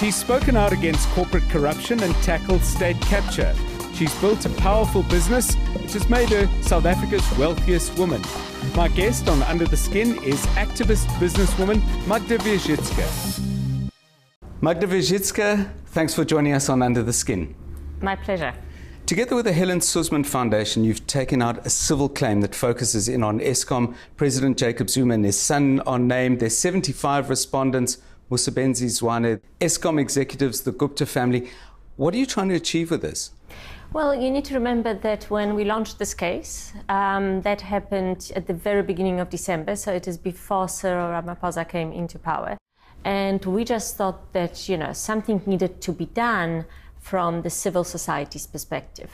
She's spoken out against corporate corruption and tackled state capture. She's built a powerful business, which has made her South Africa's wealthiest woman. My guest on Under the Skin is activist businesswoman Magda Wierzycka. Magda Wierzycka, thanks for joining us on Under the Skin. My pleasure. Together with the Helen Suzman Foundation, you've taken out a civil claim that focuses in on Eskom. President Jacob Zuma and his son are named. There's 75 respondents, Musebenzi Zwane, Eskom executives, the Gupta family. What are you trying to achieve with this? Well, you need to remember that when we launched this case, that happened at the very beginning of December, so it is before Cyril Ramaphosa came into power. And we just thought that, something needed to be done from the civil society's perspective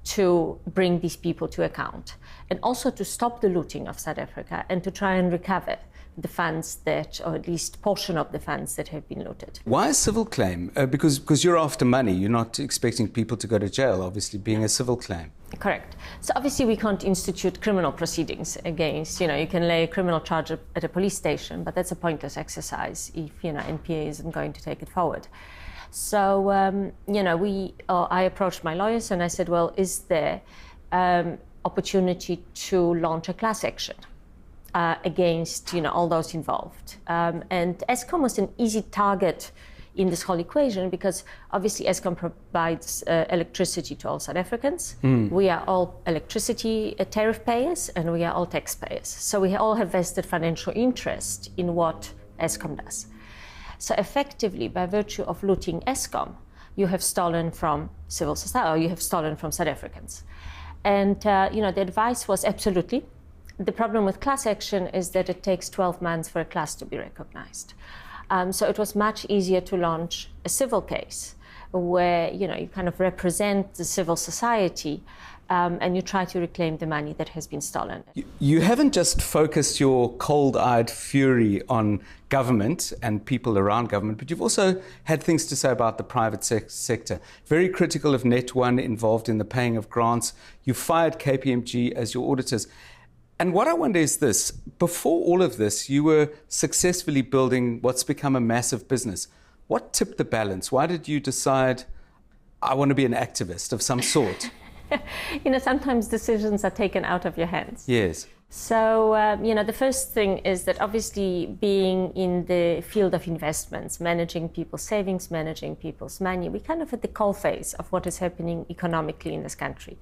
to bring these people to account, and also to stop the looting of South Africa and to try and recover the funds that, or at least portion of the funds that have been looted. Why a civil claim? Because you're after money. You're not expecting people to go to jail, obviously, being a civil claim. Correct. So obviously we can't institute criminal proceedings against, you can lay a criminal charge at a police station, but that's a pointless exercise if, NPA isn't going to take it forward. So, I approached my lawyers and I said, well, is there opportunity to launch a class action against, all those involved? And Eskom was an easy target in this whole equation because obviously Eskom provides electricity to all South Africans. We are all electricity tariff payers and we are all taxpayers. So we all have vested financial interest in what Eskom does. So effectively, by virtue of looting Eskom, you have stolen from civil society, or you have stolen from South Africans. And, the advice was absolutely. The problem with class action is that it takes 12 months for a class to be recognized. So it was much easier to launch a civil case where, you kind of represent the civil society and you try to reclaim the money that has been stolen. You haven't just focused your cold-eyed fury on government and people around government, but you've also had things to say about the private sector. Very critical of Net1 involved in the paying of grants. You fired KPMG as your auditors. And what I wonder is this, before all of this, you were successfully building what's become a massive business. What tipped the balance? Why did you decide, I want to be an activist of some sort? Sometimes decisions are taken out of your hands. Yes. So, the first thing is that obviously being in the field of investments, managing people's savings, managing people's money, we're kind of at the coalface of what is happening economically in this country.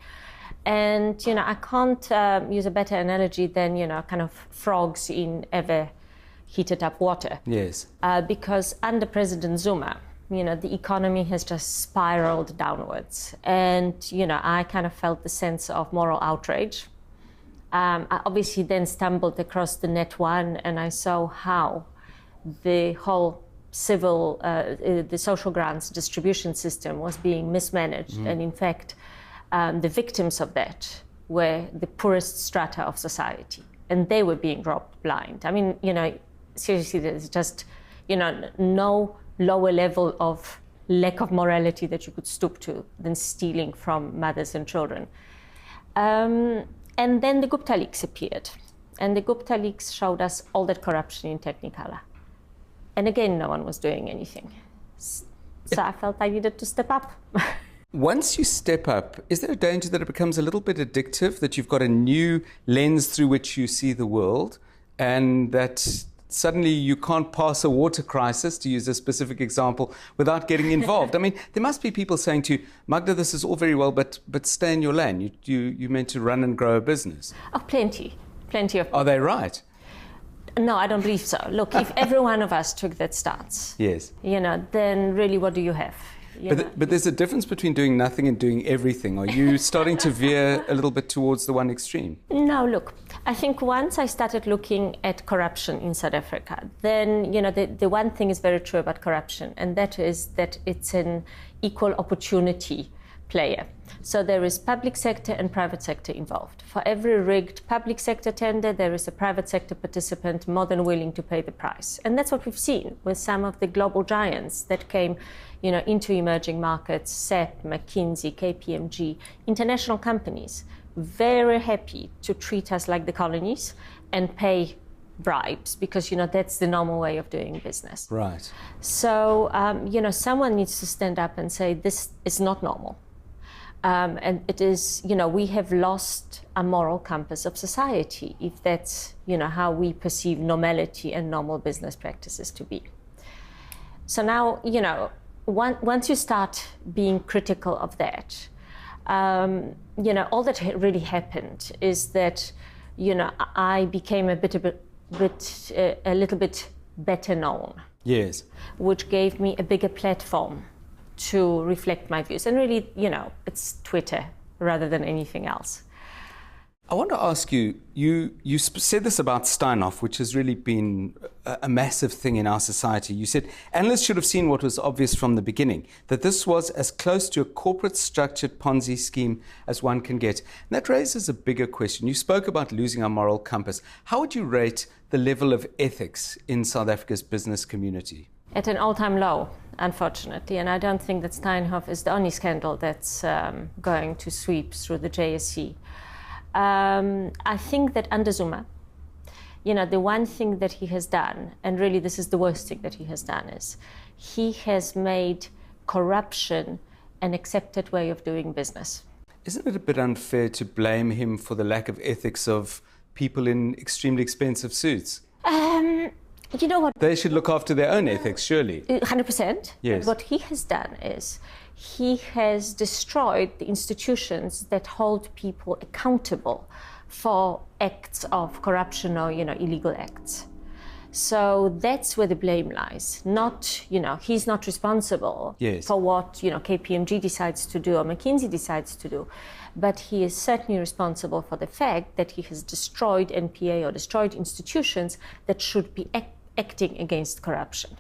And, I can't use a better analogy than, kind of frogs in ever heated up water. Yes. Because under President Zuma, the economy has just spiraled downwards. And, I kind of felt the sense of moral outrage. I obviously then stumbled across the Net1 and I saw how the whole civil, the social grants distribution system was being mismanaged. And in fact, the victims of that were the poorest strata of society. And they were being robbed blind. I mean, seriously, there's just, no lower level of lack of morality that you could stoop to than stealing from mothers and children. And then the Gupta leaks appeared. And the Gupta leaks showed us all that corruption in Technicolor. And again, no one was doing anything. So I felt I needed to step up. Once you step up, is there a danger that it becomes a little bit addictive, that you've got a new lens through which you see the world, and that suddenly you can't pass a water crisis, to use a specific example, without getting involved? I mean, there must be people saying to you, Magda, this is all very well, but stay in your lane. You're meant to run and grow a business. Oh, plenty of. Are they right? No, I don't believe so. Look, if every one of us took that stance, yes, then really what do you have? But there's a difference between doing nothing and doing everything. Are you starting to veer a little bit towards the one extreme? No, look, I think once I started looking at corruption in South Africa, then, the one thing is very true about corruption, and that is that it's an equal opportunity player. So there is public sector and private sector involved. For every rigged public sector tender, there is a private sector participant more than willing to pay the price. And that's what we've seen with some of the global giants that came, into emerging markets, SAP, McKinsey, KPMG, international companies, very happy to treat us like the colonies and pay bribes because, that's the normal way of doing business. Right. So, someone needs to stand up and say, this is not normal. And it is, we have lost a moral compass of society if that's, how we perceive normality and normal business practices to be. So now, once you start being critical of that, all that really happened is that, I became a little bit better known. Yes. Which gave me a bigger platform to reflect my views. And really, it's Twitter rather than anything else. I want to ask you, you said this about Steinhoff, which has really been a massive thing in our society. You said analysts should have seen what was obvious from the beginning, that this was as close to a corporate structured Ponzi scheme as one can get. And that raises a bigger question. You spoke about losing our moral compass. How would you rate the level of ethics in South Africa's business community? At an all-time low, unfortunately. And I don't think that Steinhoff is the only scandal that's going to sweep through the JSE. I think that under Zuma, the one thing that he has done, and really this is the worst thing that he has done, is he has made corruption an accepted way of doing business. Isn't it a bit unfair to blame him for the lack of ethics of people in extremely expensive suits? You know what? They should look after their own ethics, surely. 100%. Yes. What he has done is he has destroyed the institutions that hold people accountable for acts of corruption or, illegal acts. So that's where the blame lies. Not, he's not responsible for what, KPMG decides to do or McKinsey decides to do. But he is certainly responsible for the fact that he has destroyed NPA or destroyed institutions that should be acting against corruption.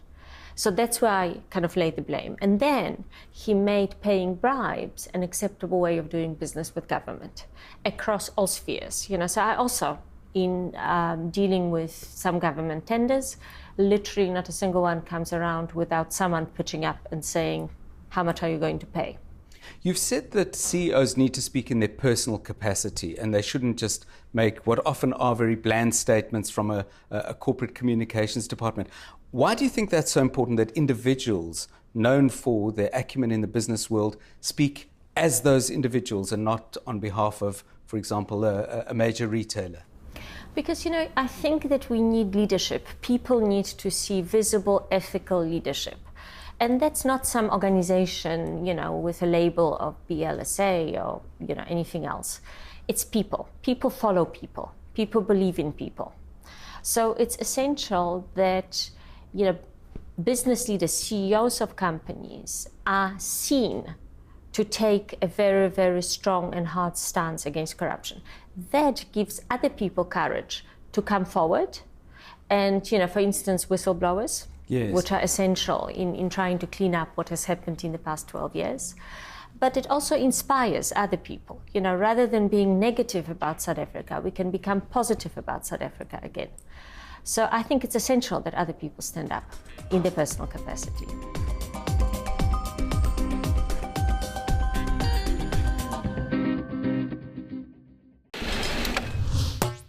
So that's where I kind of lay the blame. And then he made paying bribes an acceptable way of doing business with government across all spheres. So I also, in dealing with some government tenders, literally not a single one comes around without someone pitching up and saying, how much are you going to pay? You've said that CEOs need to speak in their personal capacity and they shouldn't just make what often are very bland statements from a corporate communications department. Why do you think that's so important that individuals known for their acumen in the business world speak as those individuals and not on behalf of, for example, a major retailer? Because, I think that we need leadership. People need to see visible, ethical leadership. And that's not some organization, with a label of BLSA or, anything else. It's people. People follow people. People believe in people. So it's essential that, business leaders, CEOs of companies are seen to take a very, very strong and hard stance against corruption. That gives other people courage to come forward and, for instance, whistleblowers. Yes. Which are essential in trying to clean up what has happened in the past 12 years. But it also inspires other people. Rather than being negative about South Africa, we can become positive about South Africa again. So I think it's essential that other people stand up in their personal capacity.